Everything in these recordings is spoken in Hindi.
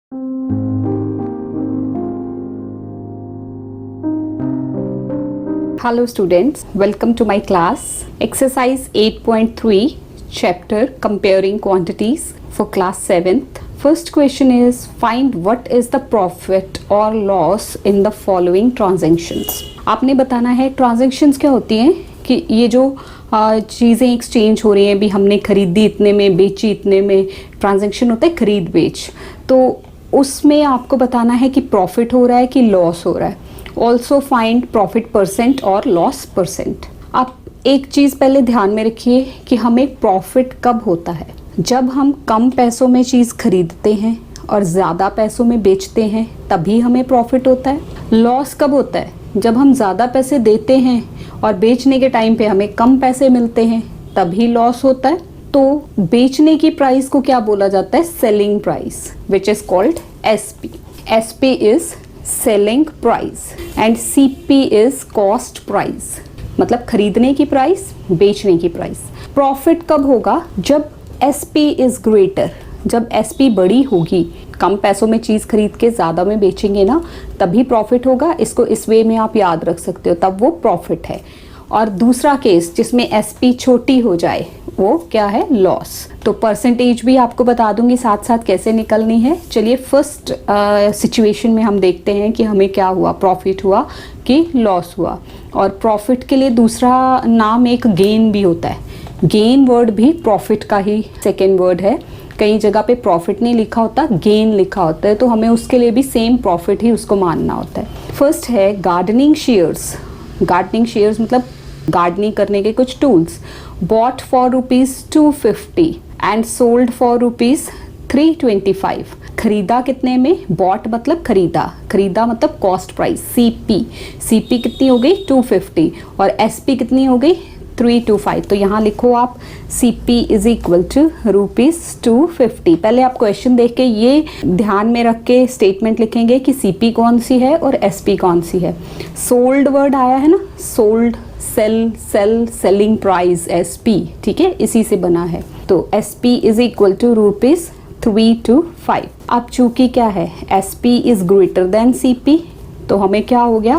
Hello students, welcome to my class. Exercise 8.3, chapter Comparing Quantities for class 7th. First question is, find what is the profit or loss in the following transactions. आपने बताना है ट्रांजैक्शंस क्या होती हैं कि ये जो चीज़ें एक्सचेंज हो रही हैं, भी हमने खरीदी इतने में, बेची इतने में, ट्रांजैक्शन होता है खरीद बेच, तो उसमें आपको बताना है कि प्रॉफिट हो रहा है कि लॉस हो रहा है. ऑल्सो फाइंड प्रॉफिट परसेंट और लॉस परसेंट. आप एक चीज़ पहले ध्यान में रखिए कि हमें प्रॉफिट कब होता है, जब हम कम पैसों में चीज़ खरीदते हैं और ज़्यादा पैसों में बेचते हैं, तभी हमें प्रॉफिट होता है. लॉस कब होता है, जब हम ज़्यादा पैसे देते हैं और बेचने के टाइम पे हमें कम पैसे मिलते हैं, तभी लॉस होता है. तो बेचने की प्राइस को क्या बोला जाता है, selling price, which is called SP. SP is selling price and CP is cost price, मतलब खरीदने की प्राइस, बेचने की प्राइस. प्रॉफिट कब होगा, जब एसपी इज ग्रेटर, जब एसपी बड़ी होगी, कम पैसों में चीज़ खरीद के ज़्यादा में बेचेंगे ना, तभी प्रॉफिट होगा. इसको इस वे में आप याद रख सकते हो, तब वो प्रॉफिट है. और दूसरा केस जिसमें एसपी छोटी हो जाए, वो क्या है, लॉस. तो परसेंटेज भी आपको बता दूंगी साथ साथ कैसे निकलनी है. चलिए फर्स्ट सिचुएशन में हम देखते हैं कि हमें क्या हुआ, प्रॉफिट हुआ कि लॉस हुआ. और प्रॉफिट के लिए दूसरा नाम एक गेन भी होता है. गेन वर्ड भी प्रॉफिट का ही सेकेंड वर्ड है. कई जगह पे प्रॉफिट नहीं लिखा होता, गेन लिखा होता है, तो हमें उसके लिए भी सेम प्रॉफिट ही उसको मानना होता है. फर्स्ट है गार्डनिंग शेयर्स. गार्डनिंग शेयर्स मतलब गार्डनिंग करने के कुछ tools. Bought for ₹250 and sold for ₹325. खरीदा कितने में, बॉट मतलब खरीदा, खरीदा मतलब कॉस्ट प्राइस, सीपी. सीपी कितनी हो गई, 250, और एसपी कितनी हो गई, 325. तो यहाँ लिखो आप CP इज इक्वल टू ₹250. पहले आप क्वेश्चन देख के ये ध्यान में रख के स्टेटमेंट लिखेंगे कि CP कौन सी है और SP कौन सी है. सोल्ड वर्ड आया है ना, sold, sale, sale, selling price, SP, ठीक है, इसी से बना है. तो SP इज इक्वल टू ₹325. अब चूंकि क्या है, SP is greater than CP, तो हमें क्या हो गया,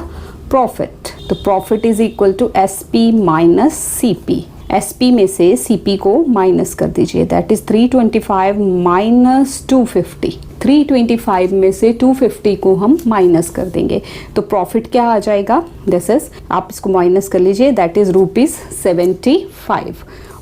प्रॉफिट. तो profit is equal to SP minus CP. SP में से CP को माइनस कर दीजिए, दैट इज 325 माइनस 250. 325 में से 250 को हम माइनस कर देंगे, तो प्रॉफिट क्या आ जाएगा, दिस इज, आप इसको माइनस कर लीजिए, दैट इज ₹75.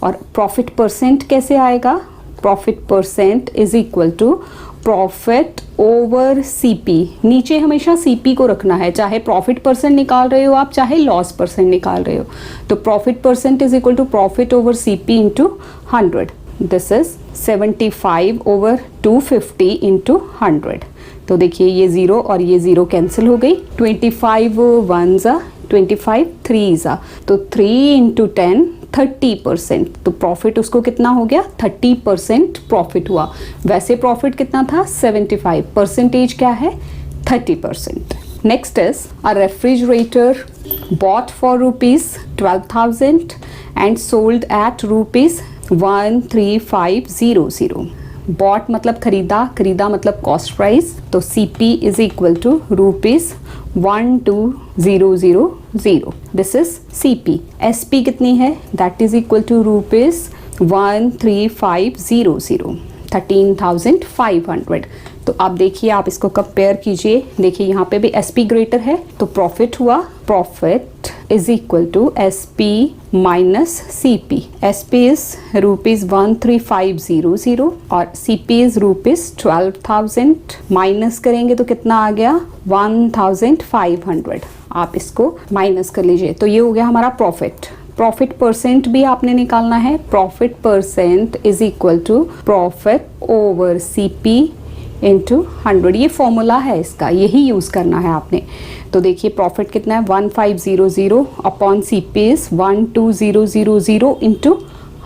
और प्रॉफिट परसेंट कैसे आएगा, profit percent is equal to profit over CP. नीचे हमेशा CP को रखना है, चाहे प्रॉफिट परसेंट निकाल रहे हो आप, चाहे लॉस परसेंट निकाल रहे हो. तो profit percent is equal to profit over CP into 100. This is 75 over 250 into 100. तो देखिए ये ज़ीरो और ये ज़ीरो कैंसिल हो गई. 25 1 25 3 तो 3 इंटू 10 30%. तो प्रॉफिट उसको कितना हो गया, 30% प्रॉफिट हुआ. वैसे प्रॉफिट कितना था, 75. परसेंटेज क्या है, 30%. Next is a refrigerator bought for ₹12,000 and sold at ₹13500. Bought मतलब खरीदा, खरीदा मतलब कॉस्ट प्राइस, तो CP is equal to ₹12000. This is CP. SP कितनी है, दैट इज इक्वल टू ₹13500, 13,500. तो आप देखिए, आप इसको कंपेयर कीजिए, देखिए यहाँ पे भी SP ग्रेटर है, तो प्रॉफिट हुआ, profit is equal to SP minus CP. SP is ₹13500 और CP इज ₹12,000. माइनस करेंगे तो कितना आ गया, 1,500. आप इसको माइनस कर लीजिए, तो ये हो गया हमारा प्रॉफिट. प्रॉफिट परसेंट भी आपने निकालना है. Profit percent is equal to profit over CP into 100. ये फॉर्मूला है इसका, यही यूज़ करना है आपने. तो देखिए प्रॉफिट कितना है, 1500 अपॉन CP इज 12000 इंटू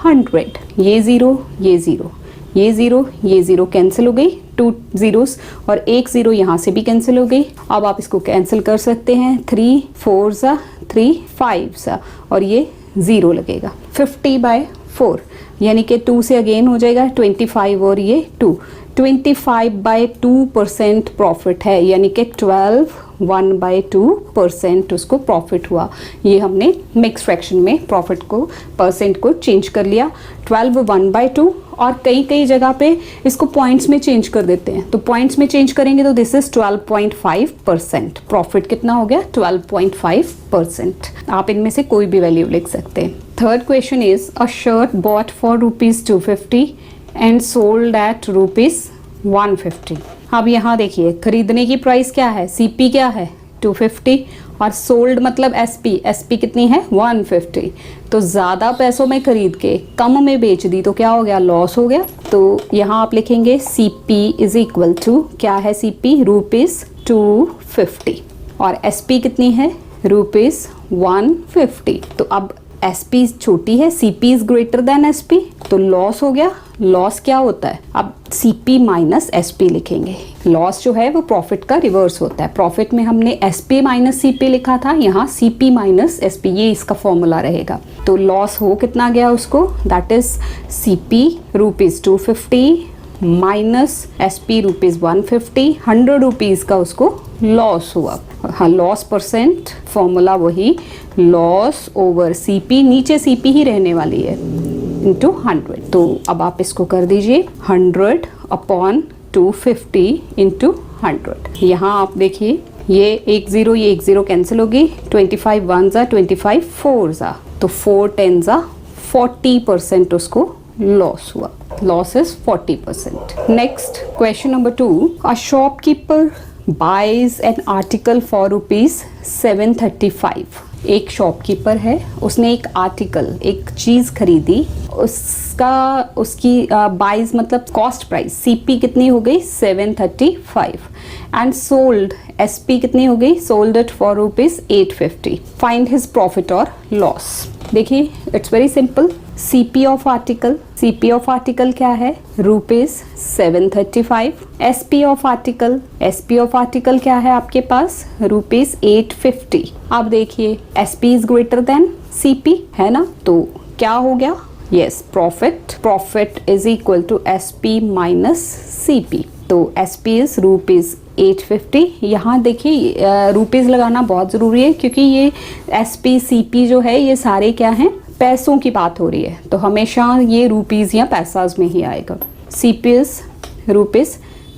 100. ये ज़ीरो, ये ज़ीरो, ये ज़ीरो, ये ज़ीरो कैंसिल हो गई, 2 ज़ीरोस, और एक ज़ीरो यहाँ से भी कैंसिल हो गई. अब आप इसको कैंसिल कर सकते हैं, 3 4 3 5 और ये ज़ीरो लगेगा. 50/4 यानी कि 2 से अगेन हो जाएगा 25 और ये 2. 25/2% प्रॉफिट है, यानी कि 12 1/2% उसको प्रॉफिट हुआ। ये हमने मिक्स फ्रैक्शन में प्रॉफिट को परसेंट को चेंज कर लिया। 12 1/2 और कई कई जगह पे इसको पॉइंट्स में चेंज कर देते हैं, तो पॉइंट्स में चेंज करेंगे तो दिस इज 12.5%। प्रॉफिट कितना हो गया? 12.5%। आप इनमें से कोई भी वैल्यू लिख सकते हैं। Third question is a shirt bought for ₹250 and sold at ₹150। अब यहाँ देखिए खरीदने की प्राइस क्या है, सीपी क्या है 250 और सोल्ड मतलब एसपी, एसपी कितनी है 150। तो ज़्यादा पैसों में खरीद के कम में बेच दी तो क्या हो गया? लॉस हो गया। तो यहाँ आप लिखेंगे सीपी इज इक्वल टू, क्या है सीपी? ₹250 और एसपी कितनी है? ₹150। तो अब एसपी छोटी है, CP is greater then SP, तो लॉस हो गया। लॉस क्या होता है? अब सीपी माइनस एसपी लिखेंगे। लॉस जो है वो प्रॉफिट का रिवर्स होता है। प्रॉफिट में हमने एसपी माइनस सीपी लिखा था, यहाँ सीपी माइनस एसपी, ये इसका फॉर्मूला रहेगा। तो लॉस हो कितना गया उसको? That is CP ₹250 minus SP ₹150, ₹100 का उसको लॉस हुआ। हाँ, लॉस परसेंट फॉर्मूला वही, लॉस ओवर सीपी, नीचे सीपी ही रहने वाली है, इंटू 100। तो अब आप इसको कर दीजिए 100/250 इंटू 100। यहाँ आप देखिए ये 1 0 ये 1 0 कैंसिल होगी, 25 1 जा 25 4 जा, तो 4 10 जा 40% उसको लॉस हुआ। Loss is 40%। Next question number 2, a shopkeeper buys an article for ₹735। एक शॉपकीपर है, उसने एक आर्टिकल, एक चीज़ खरीदी, उसकी बाइज मतलब कॉस्ट प्राइस, सीपी कितनी हो गई? 735 एंड सोल्ड, एसपी कितनी हो गई? Sold it for ₹850। Find his profit और लॉस। देखिए it's very simple. CP of article, CP of article क्या है? ₹735। SP of article, SP of article क्या है आपके पास? ₹850। अब देखिए SP is greater than CP है ना, तो क्या हो गया? Yes, profit is equal to SP minus CP. तो एसपी इज ₹850। यहाँ देखिए रुपीज़ लगाना बहुत ज़रूरी है, क्योंकि ये एसपी सीपी जो है ये सारे क्या हैं? पैसों की बात हो रही है, तो हमेशा ये रुपीज़ या पैसाज में ही आएगा। CP is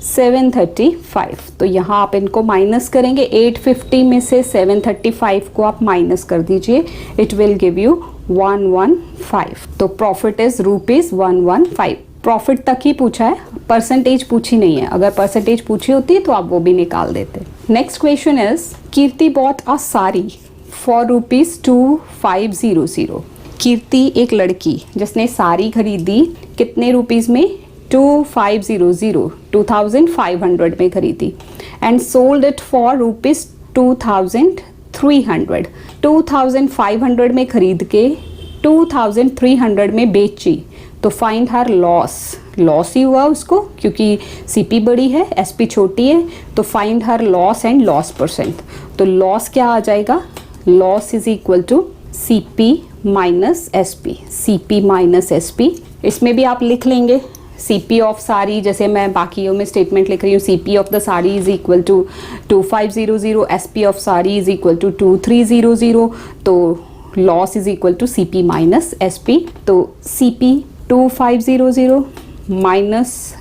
₹735। तो यहाँ आप इनको माइनस करेंगे, 850 में से 735 को आप माइनस कर दीजिए, इट विल गिव यू 115। तो प्रॉफिट इज ₹115। प्रॉफिट तक ही पूछा है, परसेंटेज पूछी नहीं है। अगर परसेंटेज पूछी होती तो आप वो भी निकाल देते। Next question is Kirti bought a sari for ₹2500। कीर्ति एक लड़की जिसने साड़ी खरीदी कितने रुपीस में? 2500 में खरीदी एंड सोल्ड इट फॉर ₹2300। 2500 में खरीद के 2300 में बेची, तो फाइंड हर लॉस। लॉस ही हुआ उसको, क्योंकि सीपी बड़ी है, एसपी छोटी है, तो find her loss and loss percent. तो लॉस क्या आ जाएगा? Loss is equal to CP minus SP, CP minus SP. इसमें भी आप लिख लेंगे सीपी ऑफ साड़ी, जैसे मैं बाकियों में स्टेटमेंट लिख रही हूँ, CP of the sari is equal to 2500, SP of sari is equal to 2300, तो loss is equal to CP minus SP. तो सीपी 2500 माइनस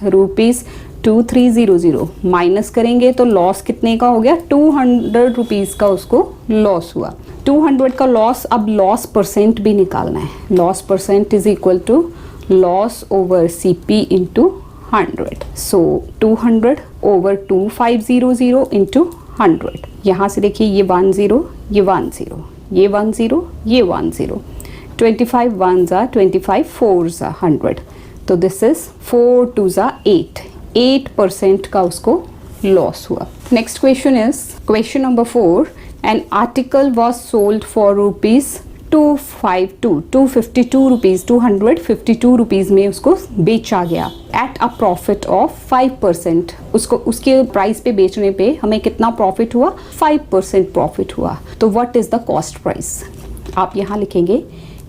₹2300 माइनस करेंगे तो लॉस कितने का हो गया? 200 रुपीज़ का उसको लॉस हुआ। 200 का लॉस, अब लॉस परसेंट भी निकालना है। Loss percent is equal to loss over CP into 100। So 200 over 2500 into 100। यहाँ से देखिए ये 10, ये 10, ये 10, ये 10, 25 1 जा 25 4 जा 100, तो दिस इज 4 2 जा 8% का उसको लॉस हुआ। Next question is question number 4, an article was sold for ₹252 rupees में उसको बेचा गया एट अ प्रॉफिट ऑफ 5%। उसको उसके प्राइस पे बेचने पे हमें कितना प्रॉफिट हुआ? 5% प्रॉफिट हुआ। तो what is the cost price? आप यहाँ लिखेंगे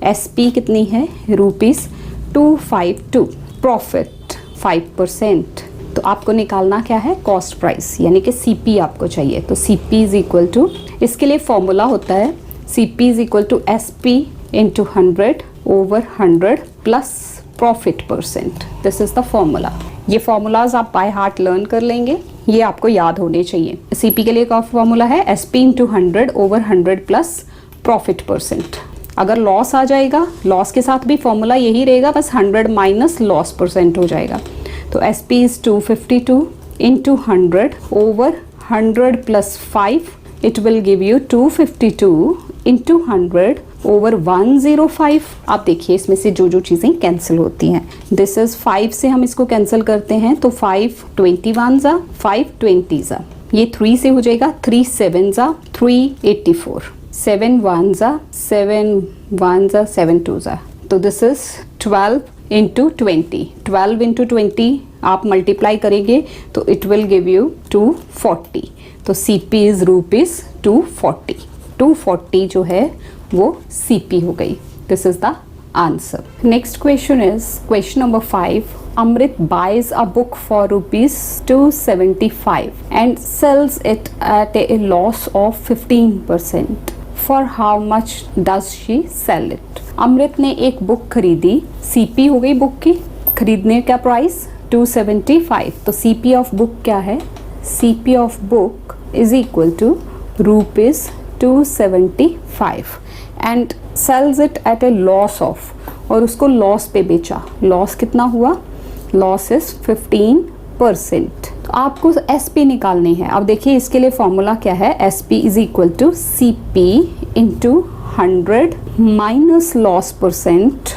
एसपी कितनी है? ₹252, प्रॉफिट 5%, तो आपको निकालना क्या है, कॉस्ट प्राइस, यानी कि सीपी आपको चाहिए। तो सीपी इज इक्वल टू, इसके लिए फॉर्मूला होता है CP is equal to SP into 100 over 100 plus profit percent. This is the formula. ये फॉर्मूलाज आप बाय हार्ट लर्न कर लेंगे, ये आपको याद होने चाहिए। सीपी के लिए का फॉर्मूला है SP into 100 over 100 plus profit percent. अगर लॉस आ जाएगा, लॉस के साथ भी फॉर्मूला यही रहेगा, बस 100 माइनस लॉस परसेंट हो जाएगा। तो S P is 252 into 100 over 100 plus 5, it will give you 252 into 100 over 105। आप देखिए इसमें से जो जो चीज़ें कैंसिल होती हैं, दिस इज 5 से हम इसको कैंसिल करते हैं तो 5 21 ज़ा, 5 20 ज़ा, ये 3 से हो जाएगा, 3 7 ज़ा, 384, 7 1 ज़ा, 7 1 ज़ा, 7 2 ज़ा। तो दिस इज 12 इंटू 20, 12 इंटू 20 आप मल्टीप्लाई करेंगे तो इट विल गिव यू 240। तो सी पी इज रुपीज 240, 240 जो है वो सीपी हो गई। This is the answer. Next question is question number 5। Amrit buys a book for rupees 275 and sells it at a loss of 15%. For how much does she sell it? अमृत ने एक बुक खरीदी, सीपी हो गई बुक की, खरीदने का प्राइस 275। तो सीपी ऑफ बुक क्या है, CP of book is equal to rupees 275 and sells it at a loss of, और उसको लॉस पे बेचा। लॉस कितना हुआ, लॉस इज 15%। तो आपको एस पी निकालनी है। अब देखिए इसके लिए फॉर्मूला क्या है, S P is equal to C P into 100 minus loss percent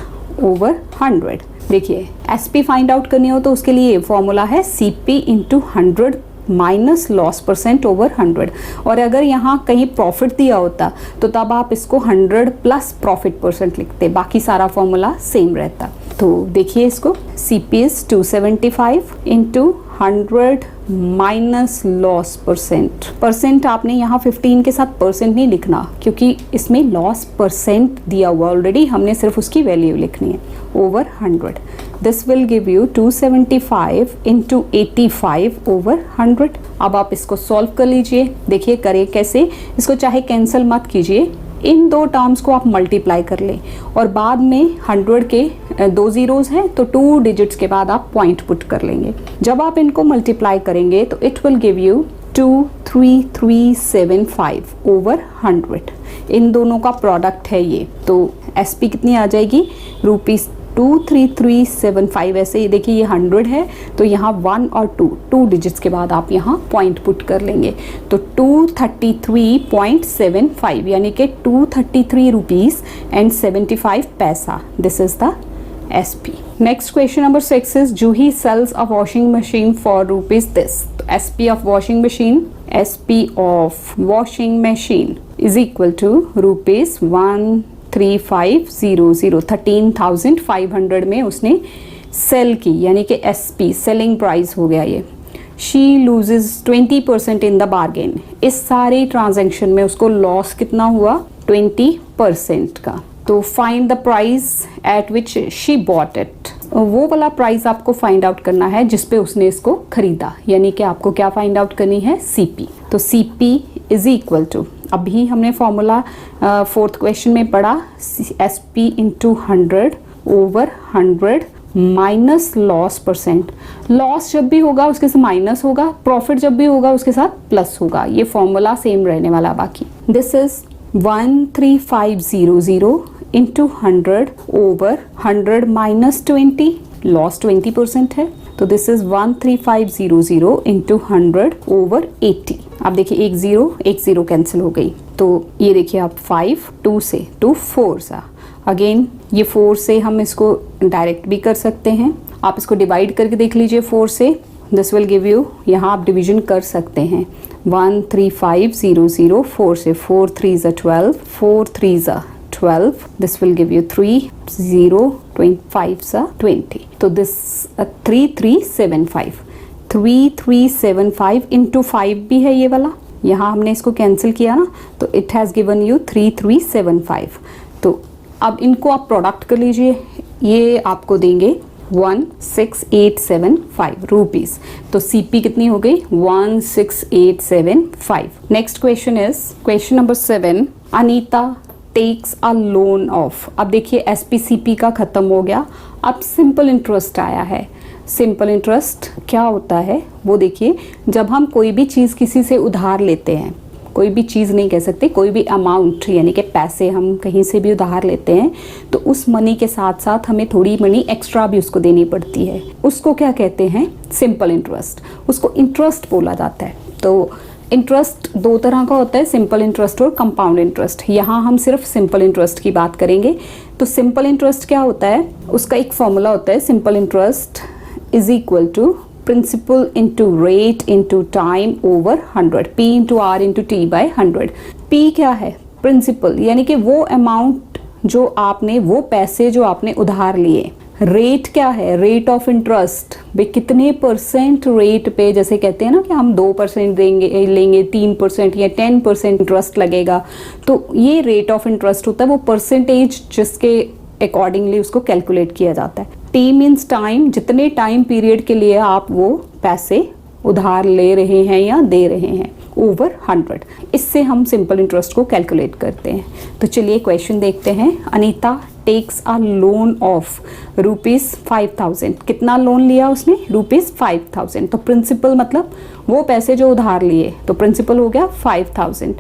over 100। देखिए एस पी फाइंड आउट करनी हो तो उसके लिए फॉर्मूला है C P into 100 minus loss percent over 100। और अगर यहाँ कहीं प्रॉफिट दिया होता तो तब आप इसको 100 प्लस प्रॉफिट परसेंट लिखते, बाकी सारा फॉर्मूला सेम रहता। तो देखिए इसको, C P is 275 into 100 minus loss percent. Percent आपने यहाँ 15 के साथ परसेंट नहीं लिखना क्योंकि इसमें लॉस परसेंट दिया हुआ ऑलरेडी, हमने सिर्फ उसकी वैल्यू लिखनी है, over 100। This will give you 275 into 85 over 100। अब आप इसको सॉल्व कर लीजिए। देखिए करें कैसे, इसको चाहे कैंसिल मत कीजिए, इन दो टर्म्स को आप मल्टीप्लाई कर लें और बाद में 100 के 2 जीरोज हैं तो 2 डिजिट्स के बाद आप पॉइंट पुट कर लेंगे। जब आप इनको मल्टीप्लाई करेंगे तो it will give you 23375 over 100। इन दोनों का प्रोडक्ट है ये। तो एसपी कितनी आ जाएगी, रुपीज 23375। ऐसे ही देखिए ये 100 है तो यहाँ 1 और 2 डिजिट्स के बाद आप यहाँ पॉइंट पुट कर लेंगे तो 233.75 यानी कि 233 रुपीज एंड 75 पैसा। This is the SP. Next question number 6 is Juhi sells a washing machine for rupees this. तो SP of washing machine, SP of washing machine is equal to rupees 13500, 13,500 में उसने सेल की, यानी कि SP सेलिंग प्राइस हो गया ये। She loses 20% in the bargain. इस सारे ट्रांजेक्शन में उसको लॉस कितना हुआ, 20% का। तो find the price at which she bought it. वो वाला प्राइस आपको फाइंड आउट करना है जिस पे उसने इसको खरीदा, यानी कि आपको क्या फाइंड आउट करनी है, सीपी। तो सीपी इज इक्वल टू, अभी हमने फॉर्मूला 4th क्वेश्चन में पढ़ा, SP into 100 over 100 minus loss percent. Loss जब भी होगा उसके साथ माइनस होगा, प्रॉफिट जब भी होगा उसके साथ प्लस होगा। ये फॉर्मूला सेम रहने वाला बाकी। This is 13500 into 100 over 100 minus 20, loss 20% है। तो दिस इज 13500 इंटू 100 ओवर 80। आप देखिए एक जीरो कैंसिल हो गई। तो ये देखिए आप 5 2 से 2 4 सा, अगेन ये 4 से हम इसको डायरेक्ट भी कर सकते हैं। आप इसको डिवाइड करके देख लीजिए 4 से, दिस विल गिव यू, यहाँ आप डिवीजन कर सकते हैं 13500, 4 से 4 3 12, 4 3 12, दिस विल गिव यू 3 0 25 20। तो दिस 3375 इंटू 5 भी है ये वाला, यहाँ हमने इसको कैंसिल किया ना तो इट हैज़ गिवन यू 3375। तो अब इनको आप प्रोडक्ट कर लीजिए, ये आपको देंगे 16,875 रुपीज। तो सीपी कितनी हो गई 16,875। Next question is question number 7। Anita takes a loan of. अब देखिए एसपीसीपी का खत्म हो गया, अब सिंपल इंटरेस्ट आया है। सिंपल इंटरेस्ट क्या होता है वो देखिए, जब हम कोई भी चीज़ किसी से उधार लेते हैं, कोई भी चीज़ नहीं कह सकते, कोई भी अमाउंट यानी कि पैसे हम कहीं से भी उधार लेते हैं तो उस मनी के साथ साथ हमें थोड़ी मनी एक्स्ट्रा भी उसको देनी पड़ती है। उसको क्या कहते हैं सिंपल इंटरेस्ट, उसको इंटरेस्ट बोला जाता है। तो इंटरेस्ट दो तरह का होता है, सिंपल इंटरेस्ट और कंपाउंड इंटरेस्ट। यहाँ हम सिर्फ सिंपल इंटरेस्ट की बात करेंगे। तो सिंपल इंटरेस्ट क्या होता है, उसका एक फॉर्मूला होता है, simple interest is equal to principal into rate into time over 100, P into R into T by 100। P क्या है प्रिंसिपल, यानी कि वो अमाउंट जो आपने, वो पैसे जो आपने उधार लिए। रेट क्या है, रेट ऑफ इंटरेस्ट, भाई कितने परसेंट रेट पे, जैसे कहते हैं ना कि हम 2% देंगे लेंगे 3% या 10% इंटरेस्ट लगेगा, तो ये रेट ऑफ इंटरेस्ट होता है, वो परसेंटेज जिसके अकॉर्डिंगली उसको कैलकुलेट किया जाता है। टी मीन्स टाइम, जितने टाइम पीरियड के लिए आप वो पैसे उधार ले रहे हैं या दे रहे हैं, ओवर 100। इससे हम सिंपल इंटरेस्ट को कैलकुलेट करते हैं। तो चलिए क्वेश्चन देखते हैं। Anita takes a loan of ₹5,000। कितना लोन लिया उसने, ₹5,000। तो प्रिंसिपल मतलब वो पैसे जो उधार लिए, तो प्रिंसिपल हो गया 5,000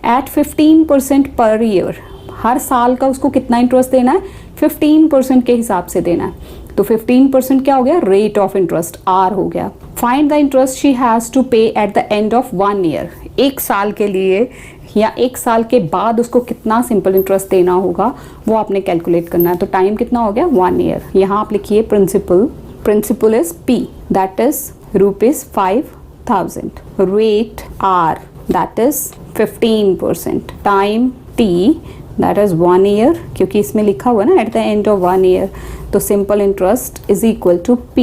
एट 15% पर ईयर। हर साल का उसको कितना इंटरेस्ट देना है, 15% के हिसाब से देना है। तो 15% क्या हो गया, रेट ऑफ इंटरेस्ट R हो गया। Find the interest she has to pay at the end of 1 year. एक साल के लिए या एक साल के बाद उसको कितना सिंपल इंटरेस्ट देना होगा वो आपने कैलकुलेट करना है। तो टाइम कितना हो गया 1 ईयर। यहाँ आप लिखिए principal is P that is ₹5,000, rate R that is 15%, time T that is 1 year, क्योंकि इसमें लिखा हुआ है ना at the end of 1 year. तो simple interest is equal to P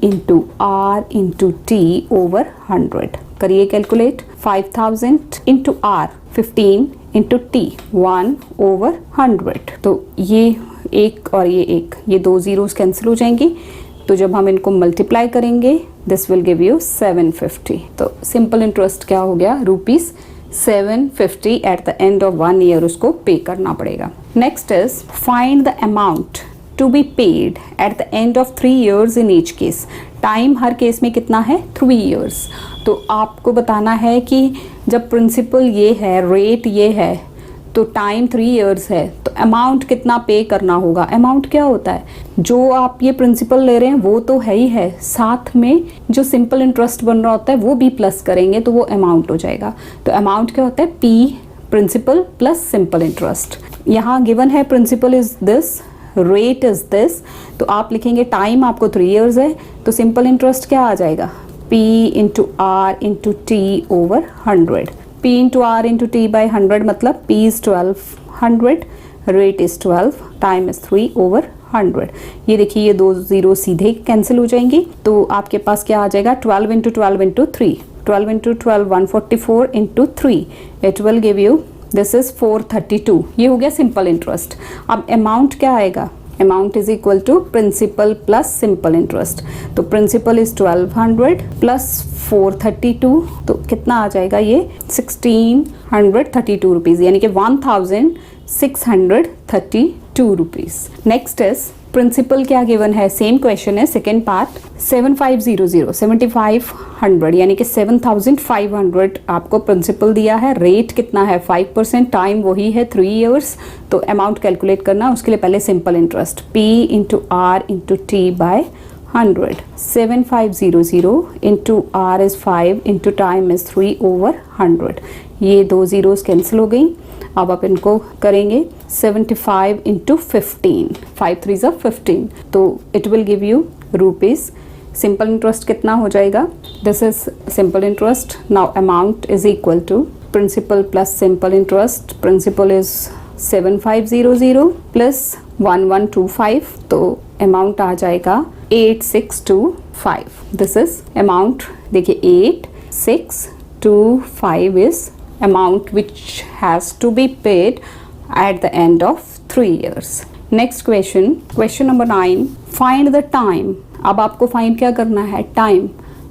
into R into T over 100। करिए calculate, 5,000 into R 15 into T 1 over 100। तो ये एक और ये एक, ये दो जीरोस कैंसिल हो जाएंगी। तो जब हम इनको मल्टीप्लाई करेंगे दिस विल गिव यू 750। तो सिंपल इंटरेस्ट क्या हो गया, ₹750 at the end of 1 year उसको पे करना पड़ेगा। Next is find the amount to be paid at the end of 3 years in each case. Time हर केस में कितना है 3 years। तो आपको बताना है कि जब प्रिंसिपल ये है, रेट ये है, तो टाइम 3 years है, तो अमाउंट कितना पे करना होगा। अमाउंट क्या होता है, जो आप ये प्रिंसिपल ले रहे हैं वो तो है ही है, साथ में जो सिंपल इंटरेस्ट बन रहा होता है वो भी प्लस करेंगे तो वो अमाउंट हो जाएगा। तो अमाउंट क्या होता है, P principal plus simple interest. यहाँ गिवन है principal is this, rate is this, तो आप लिखेंगे टाइम आपको 3 years है, तो सिंपल इंटरेस्ट क्या आ जाएगा, P into R into T over 100। P into R into T by 100 मतलब P is 1200, rate is 12, time is 3 over 100। ये देखिए ये दो जीरो सीधे कैंसिल हो जाएंगी। तो आपके पास क्या आ जाएगा, 12 into 12 into 3, 12 into 12 144 into 3, it will give you this is 432। ये हो गया सिंपल इंटरेस्ट। अब अमाउंट क्या आएगा, amount is equal to principal plus simple interest. तो प्रिंसिपल इज 1200 प्लस 432, तो कितना आ जाएगा ये 1632 रुपीज़, यानी कि 1632 रुपीज़। नेक्स्ट इज प्रिंसिपल क्या गिवन है, सेम क्वेश्चन है, सेकेंड पार्ट 7500 7500 यानी कि 7500 आपको प्रिंसिपल दिया है, रेट कितना है 5%, टाइम वही है 3 years। तो अमाउंट कैलकुलेट करना, उसके लिए पहले simple interest P into R into T by 100, 7500 into R is 5 into time is 3 over 100। ये दो जीरोस कैंसिल हो गई। अब आप इनको करेंगे 75 इंटू 15, 5 3 15, तो it will give you rupees. Simple interest कितना हो जाएगा, this is simple interest. Now amount is equal to principal plus simple interest. Principal is 7500 plus 1125, तो अमाउंट आ जाएगा 8625। दिस इज अमाउंट, देखिए 8625 is amount which has to be paid at the end of 3 years. Next question, question number 9, find the time. अब आपको फाइंड क्या करना है, time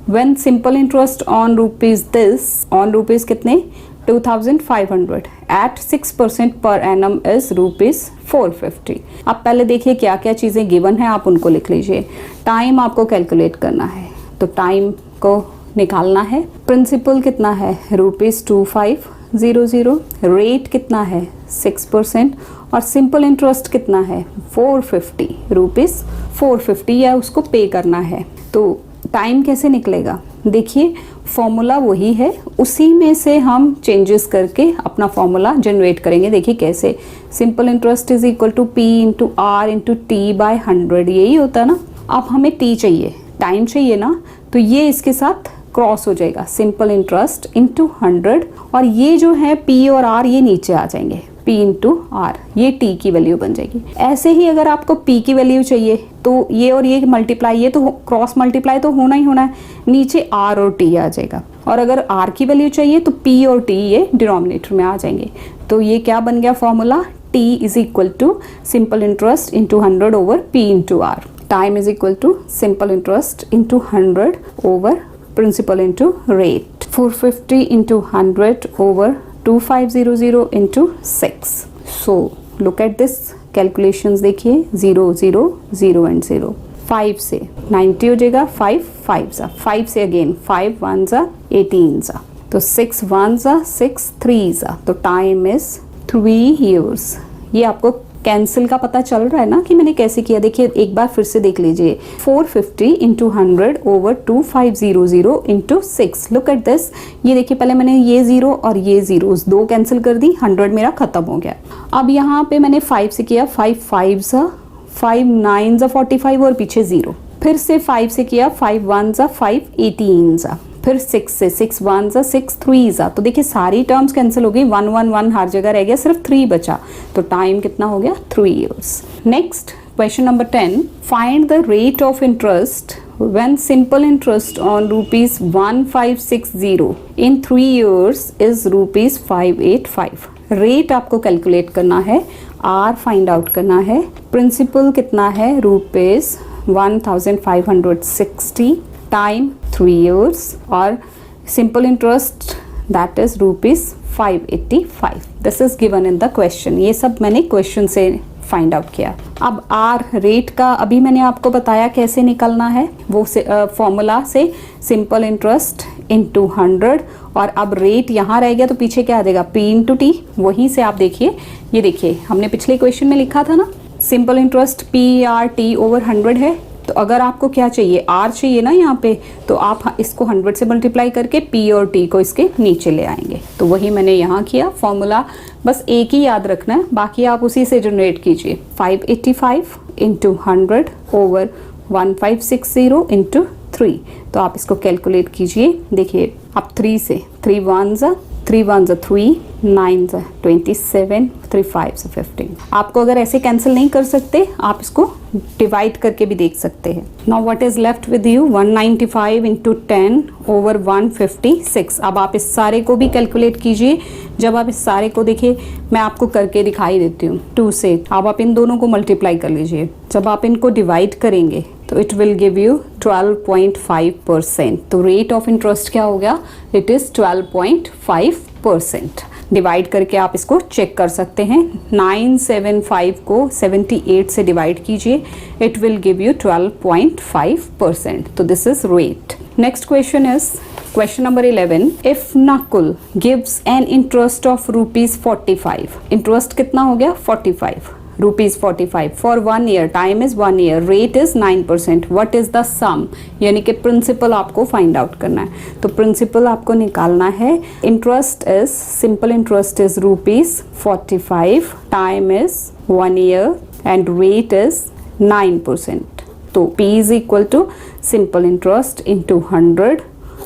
when simple interest on rupees this, on rupees कितने 2500 eight 6% per annum is rupees 450। अब पहले देखिए क्या क्या चीज़ें गिवन है, आप उनको लिख लीजिए। टाइम आपको कैलकुलेट करना है, तो टाइम को निकालना है। प्रिंसिपल कितना है रुपीज 2500, रेट कितना है 6% और सिंपल इंटरेस्ट कितना है 450 रुपीज 450 या उसको पे करना है। तो टाइम कैसे निकलेगा, देखिए फॉर्मूला वही है, उसी में से हम चेंजेस करके अपना फॉर्मूला जनरेट करेंगे। देखिए कैसे, simple interest is equal to P into R into T by 100, यही होता है ना। अब हमें टी चाहिए, टाइम चाहिए ना, तो ये इसके साथ क्रॉस हो जाएगा, सिंपल इंटरेस्ट इंटू 100 और ये जो है पी और आर ये नीचे आ जाएंगे, P इंटू आर, ये T की वैल्यू बन जाएगी। ऐसे ही अगर आपको P की वैल्यू चाहिए तो ये और ये मल्टीप्लाई, ये तो क्रॉस मल्टीप्लाई तो होना ही होना है, नीचे R और T आ जाएगा। और अगर R की वैल्यू चाहिए तो P और T ये डिनोमिनेटर में आ जाएंगे। तो ये क्या बन गया formula, T is equal to simple interest into 100 over P into R. Time is equal to simple interest into 100 over principal into rate. 450 into 100 over 2500 into 6. So look at this calculations, देखिए 0 0 0 and 0, 5 से 90 हो जाएगा, 5 5 सा 5 से अगेन 5 1 सा 18 सा, तो 6 1 सा 6 3 सा, तो टाइम इज 3 years। ये आपको कैंसिल का पता चल रहा है ना कि मैंने कैसे किया, देखिए एक बार फिर से देख लीजिए। 450 into 100 over 2500 into 6, look at this. ये देखिए पहले मैंने ये 0 और ये 0 दो कैंसिल कर दी, 100 मेरा खत्म हो गया। अब यहाँ पे मैंने 5 से किया, 5 5 सा 5 9 सा 45 और पीछे 0, फिर से 5 से किया, 5 1 सा 5 18 सा, फिर 6 से 6 1 सा 6 3 सा, तो देखिए सारी टर्म्स कैंसिल हो गई, 1 1 1 हर जगह रह गया, सिर्फ 3 बचा, तो टाइम कितना हो गया 3 years। Next question number 10, find the rate of interest when simple interest on rupees 1560 in 3 years is rupees 585। Rate आपको कैलकुलेट करना है, आर फाइंड आउट करना है, प्रिंसिपल कितना है रुपीज 1560, टाइम 3 years और simple interest that is rupees 585। This is given in the question, ये सब मैंने क्वेश्चन से फाइंड आउट किया। अब आर रेट का अभी मैंने आपको बताया कैसे निकलना है, वो फॉर्मूला से सिंपल इंटरेस्ट इंटू 100 और अब रेट यहाँ रह गया तो पीछे क्या आ जाएगा पी इंटू टी, वहीं से आप देखिए, ये देखिए हमने पिछले क्वेश्चन में लिखा था ना, simple interest P R T over 100 है, तो अगर आपको क्या चाहिए आर चाहिए ना यहाँ पे, तो आप इसको 100 से मल्टीप्लाई करके पी और टी को इसके नीचे ले आएंगे, तो वही मैंने यहाँ किया। फॉर्मूला बस एक ही याद रखना है, बाकी आप उसी से जनरेट कीजिए। 585 इंटू 100 ओवर 1560 इंटू 3, तो आप इसको कैलकुलेट कीजिए। देखिए अब 3 से 3 1 3 1 3 9 27 3 5 15। आपको अगर ऐसे कैंसिल नहीं कर सकते आप इसको डिवाइड करके भी देख सकते हैं। Now what is left with you 195 into 10 over 156। अब आप इस सारे को भी कैलकुलेट कीजिए। जब आप इस सारे को देखिए मैं आपको करके दिखाई देती हूँ 2 से, अब आप इन दोनों को मल्टीप्लाई कर लीजिए। जब आप इनको डिवाइड करेंगे तो इट विल गिव यू 12.5%। तो रेट ऑफ इंटरेस्ट क्या हो गया, इट इज 12.5%। डिवाइड करके आप इसको चेक कर सकते हैं। 975 को 78 से डिवाइड कीजिए, इट विल गिव यू 12.5%। तो this is rate. Next question is question number 11, if Nakul gives an interest of rupees 45, interest कितना हो गया 45 rupees 45 for 1 year, time is 1 year, rate is 9%, what is the sum, यानी कि प्रिंसिपल आपको फाइंड आउट करना है। तो प्रिंसिपल आपको निकालना है, interest is simple interest is rupees 45, time is 1 year and rate is 9%। तो P is equal to simple interest into 100,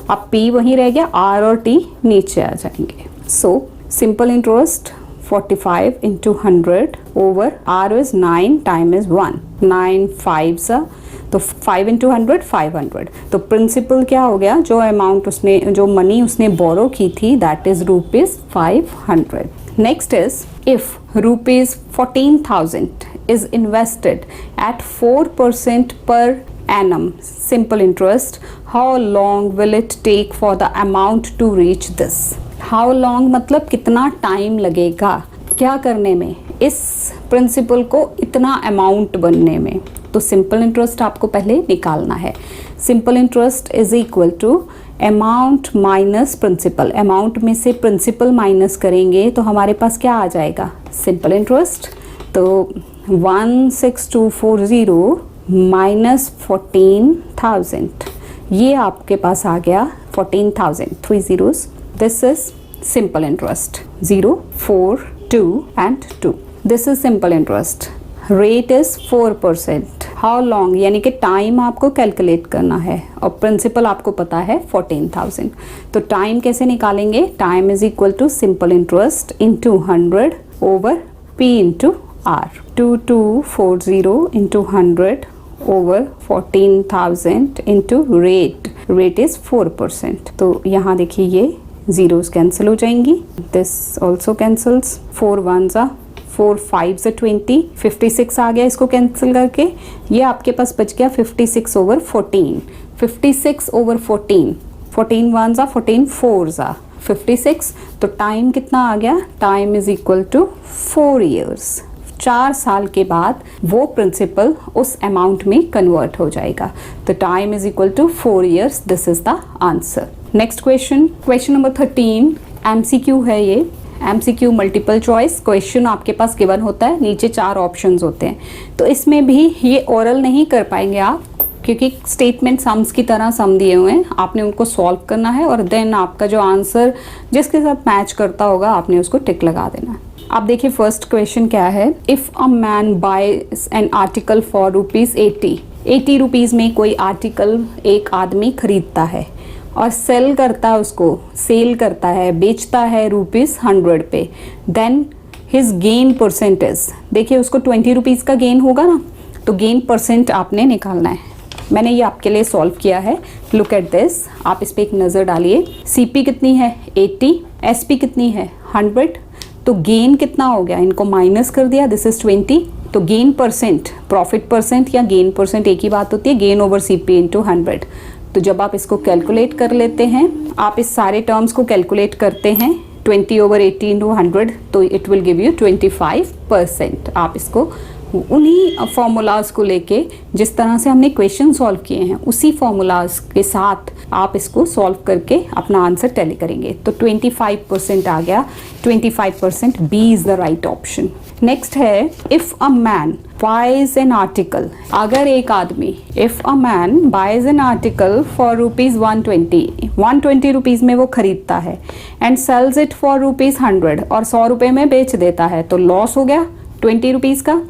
अब P वहीं रह गया, R और T नीचे आ जाएंगे। So simple interest 45 into 100 over R is 9, time is 1, 9 5 सा, तो 5 इंटू 100 500। तो प्रिंसिपल क्या हो गया, जो अमाउंट उसने, जो मनी उसने बोरो की थी that is rupees 500। Next is if rupees 14,000 is invested at 4% per annum simple interest, how long will it take for the amount to reach this? How long मतलब कितना टाइम लगेगा क्या करने में, इस प्रिंसिपल को इतना अमाउंट बनने में। तो सिंपल इंटरेस्ट आपको पहले निकालना है। Simple interest is equal to amount minus principal. Amount में से प्रिंसिपल माइनस करेंगे तो हमारे पास क्या आ जाएगा, सिंपल इंटरेस्ट। तो 16240 माइनस 14,000, ये आपके पास आ गया 14,000, 3 zeros। This is simple interest, 0, 4, 2 and 2। This is simple interest. Rate is 4%। How long यानी कि टाइम आपको कैलकुलेट करना है और प्रिंसिपल आपको पता है 14,000। तो टाइम कैसे निकालेंगे, time is equal to simple interest into 100 over P into R. 2240 into 100 over 14,000 into rate. Rate is 4%। तो यहाँ देखिए ये जीरोस कैंसिल हो जाएंगी, this also cancels, 4 1s 4 5s 20, 56 आ गया इसको कैंसिल करके। ये आपके पास बच गया 56 ओवर 14। 56 over 14, 14 1s 14 4s 56। तो टाइम कितना आ गया, time is equal to 4 years। 4 साल के बाद वो प्रिंसिपल उस अमाउंट में कन्वर्ट हो जाएगा। तो time is equal to 4 years। This is the answer. Next question, question number 13 MCQ है। ये एमसीक्यू मल्टीपल चॉइस क्वेश्चन आपके पास गिवन होता है, नीचे 4 ऑप्शंस होते हैं। तो इसमें भी ये ओरल नहीं कर पाएंगे आप, क्योंकि स्टेटमेंट सम्स की तरह सम दिए हुए हैं, आपने उनको सॉल्व करना है और देन आपका जो आंसर जिसके साथ मैच करता होगा आपने उसको टिक लगा देना है। आप देखिए फर्स्ट क्वेश्चन क्या है, if a man buys an article for ₹80, 80 rupees में कोई आर्टिकल एक आदमी खरीदता है और सेल करता है, उसको सेल करता है, बेचता है ₹100 पे, देन हिज गेन परसेंटेज। देखिए उसको 20 रुपीज़ का गेन होगा ना, तो गेन परसेंट आपने निकालना है। मैंने ये आपके लिए सॉल्व किया है, लुक एट दिस। आप इस पर एक नज़र डालिए। सीपी कितनी है 80, एसपी कितनी है 100, तो गेन कितना हो गया, इनको माइनस कर दिया, दिस इज 20। तो गेन परसेंट, प्रॉफिट परसेंट या गेन परसेंट एक ही बात होती है, गेन ओवर सीपी इंटू 100। तो जब आप इसको कैलकुलेट कर लेते हैं, आप इस सारे टर्म्स को कैलकुलेट करते हैं 20 ओवर 80 इंटू 100, तो इट विल गिव यू 25%। आप इसको उन्हीं फॉर्मूलाज को लेके जिस तरह से हमने क्वेश्चन सॉल्व किए हैं उसी फॉर्मूलाज के साथ आप इसको सॉल्व करके अपना आंसर टैली करेंगे। तो 25% आ गया, 25%, B is the right option. Next है, if a man buys an article, अगर एक आदमी, if a man buys an article for ₹120, 120 rupees में वो खरीदता है, एंड सेल्स इट फॉर ₹100 और 100 रुपये में बेच देता है, तो लॉस हो गया 20 रुपीज़ का।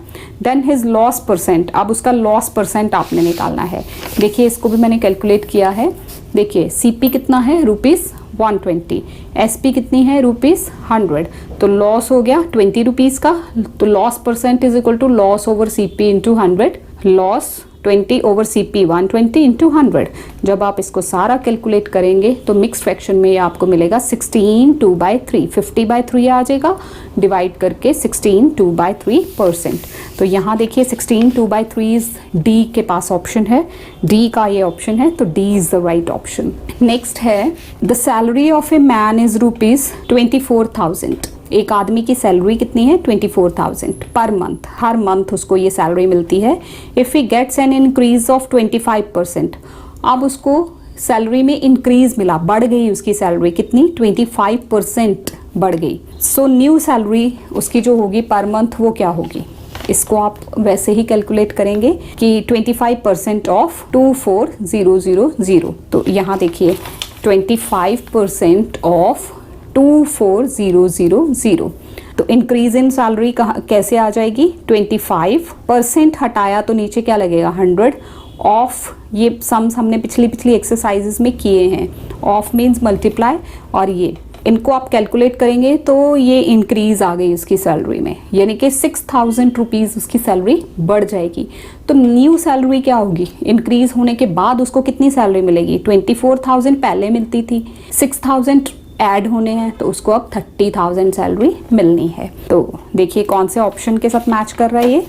देन हिज लॉस परसेंट, अब उसका लॉस परसेंट आपने निकालना है। देखिए इसको भी मैंने कैलकुलेट किया है। देखिए सीपी कितना है ₹120, एसपी कितनी है ₹100, तो लॉस हो गया 20 रुपीज़ का। तो loss percent is equal to loss over CP into 100, loss 20 over CP 120 into 100। जब आप इसको सारा कैलकुलेट करेंगे तो मिक्स फ्रैक्शन में ये आपको मिलेगा 16 2/3, 50/3 आ जाएगा, डिवाइड करके 16 2/3%। तो यहाँ देखिए 16 2/3 डी के पास ऑप्शन है, डी का ये ऑप्शन है, तो D is the right option. Next है, the salary of a man is ₹24,000। एक आदमी की सैलरी कितनी है 24,000 पर मंथ, हर मंथ उसको ये सैलरी मिलती है। If he gets an increase of 25%, अब उसको सैलरी में इंक्रीज मिला, बढ़ गई उसकी सैलरी कितनी 25% बढ़ गई। सो न्यू सैलरी उसकी जो होगी पर मंथ वो क्या होगी, इसको आप वैसे ही कैलकुलेट करेंगे कि 25% ऑफ 24,000। तो यहाँ देखिए 25% ऑफ 24,000। तो इंक्रीज इन सैलरी कैसे आ जाएगी, 25% हटाया तो नीचे क्या लगेगा 100 ऑफ, ये सम्स हमने पिछली एक्सरसाइजेस में किए हैं, ऑफ मीन्स मल्टीप्लाई, और ये इनको आप कैलकुलेट करेंगे तो ये इंक्रीज आ गई उसकी सैलरी में, यानी कि 6,000 रुपीज़ उसकी सैलरी बढ़ जाएगी। तो न्यू सैलरी क्या होगी, इंक्रीज होने के बाद उसको कितनी सैलरी मिलेगी, 24,000 पहले मिलती थी, 6,000 ऐड होने हैं तो उसको अब 30,000 सैलरी मिलनी है। तो देखिए कौन से ऑप्शन के साथ मैच कर रहा है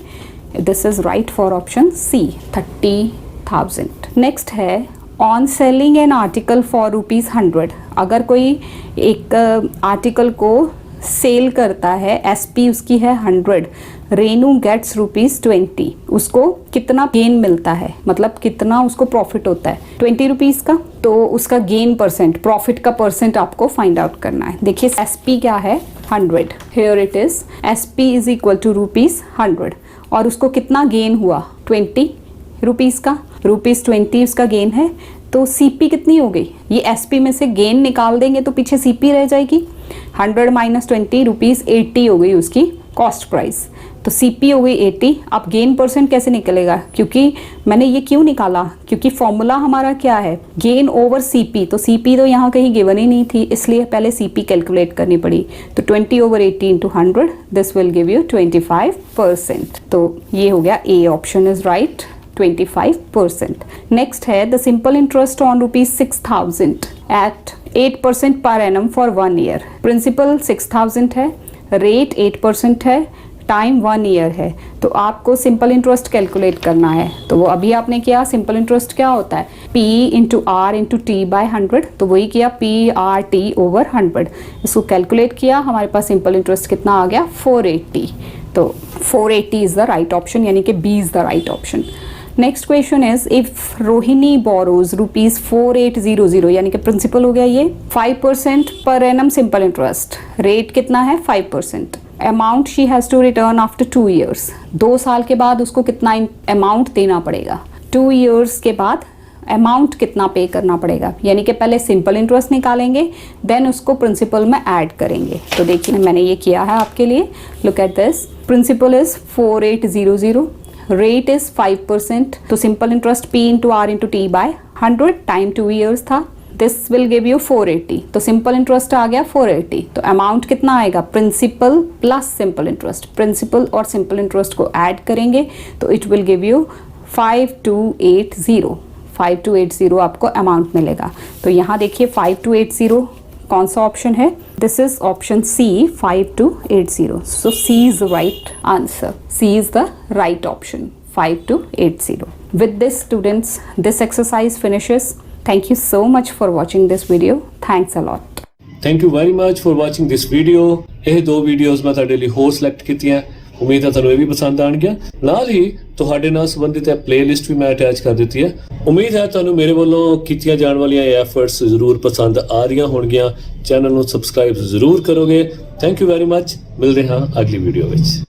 this is right for option C 30,000। Next है on selling an article for ₹100। अगर कोई एक आर्टिकल को सेल करता है, एसपी उसकी है 100, रेनू गेट्स ₹20, उसको कितना गेन मिलता है, मतलब कितना उसको प्रॉफिट होता है 20 रुपीज़ का। तो उसका गेन परसेंट, प्रॉफिट का परसेंट आपको फाइंड आउट करना है। देखिए एसपी क्या है 100, here it is SP is equal to ₹100 और उसको कितना गेन हुआ 20 रुपीज़ का, ₹20 उसका गेन है। तो सीपी कितनी हो गई, ये एसपी में से गेन निकाल देंगे तो पीछे सीपी रह जाएगी। 100 माइनस 20 ₹80 हो गई उसकी कॉस्ट प्राइस। तो सीपी हो गई 80। अब गेन परसेंट कैसे निकलेगा, क्योंकि मैंने ये क्यों निकाला, क्योंकि फॉर्मूला हमारा क्या है, गेन ओवर सीपी। तो सीपी तो यहाँ कहीं गिवन ही नहीं थी, इसलिए पहले सीपी कैलकुलेट करनी पड़ी। तो 20/80 × 100, दिस विल गिव यू 25%। तो ये हो गया A option is right, 25%। Next है the simple interest on ₹6,000 at 8% per annum for 1 year. Principal 6,000 है, रेट 8% है, टाइम 1 ईयर है। तो आपको सिंपल इंटरेस्ट कैलकुलेट करना है। तो वो अभी आपने किया, सिंपल इंटरेस्ट क्या होता है P × R × T/100। तो वही किया PRT/100, इसको कैलकुलेट किया, हमारे पास सिंपल इंटरेस्ट कितना आ गया 480। तो 480 इज द राइट ऑप्शन, यानी कि B is the right option. Next question is if Rohini borrows ₹4800, यानी कि प्रिंसिपल हो गया ये, 5% per annum simple interest, rate कितना है 5%, amount she has to return after 2 years, 2 साल के बाद उसको कितना अमाउंट देना पड़ेगा, 2 ईयर्स के बाद अमाउंट कितना पे करना पड़ेगा, यानी कि पहले सिंपल इंटरेस्ट निकालेंगे देन उसको प्रिंसिपल में ऐड करेंगे। तो देखिए मैंने ये किया है आपके लिए, look at this, principal is 4800, rate is 5%, तो simple interest P × R × T/100, time 2 years था, दिस विल गिव यू 480। तो सिंपल इंटरेस्ट आ गया 480। तो अमाउंट कितना आएगा, principal plus simple interest, principal और सिंपल इंटरेस्ट को ऐड करेंगे तो इट विल गिव यू 5280 आपको अमाउंट मिलेगा। तो यहाँ देखिए 5280 कौन सा ऑप्शन है, this is option C 5280। So C is the right answer, C is the right option 5280। With this students, this exercise finishes. Thank you so much for watching this video. Thanks a lot. Thank you very much for watching this video. ਇਹ 2 ਵੀਡੀਓਜ਼ ਮੈਂ ਤੁਹਾਡੇ ਲਈ ਹੋਰ ਸਿਲੈਕਟ ਕੀਤੀਆਂ, ਉਮੀਦ ਹੈ ਤੁਹਾਨੂੰ ਇਹ ਵੀ ਪਸੰਦ ਆਣਗੀਆਂ। ਨਾਲ ਹੀ ਤੁਹਾਡੇ ਨਾਲ ਸੰਬੰਧਿਤ ਇਹ ਪਲੇਲਿਸਟ ਵੀ ਮੈਂ ਅਟੈਚ ਕਰ ਦਿੱਤੀ ਹੈ। ਉਮੀਦ ਹੈ ਤੁਹਾਨੂੰ ਮੇਰੇ ਵੱਲੋਂ ਕੀਤੀਆਂ ਜਾਣ ਵਾਲੀਆਂ ਇਹ ਐਫਰਟਸ ਜ਼ਰੂਰ ਪਸੰਦ ਆ ਰਹੀਆਂ ਹੋਣਗੀਆਂ। ਚੈਨਲ ਨੂੰ ਸਬਸਕ੍ਰਾਈਬ ਜ਼ਰੂਰ ਕਰੋਗੇ। Thank you very much. ਮਿਲਦੇ ਹਾਂ ਅਗਲੀ ਵੀਡੀਓ ਵਿੱਚ।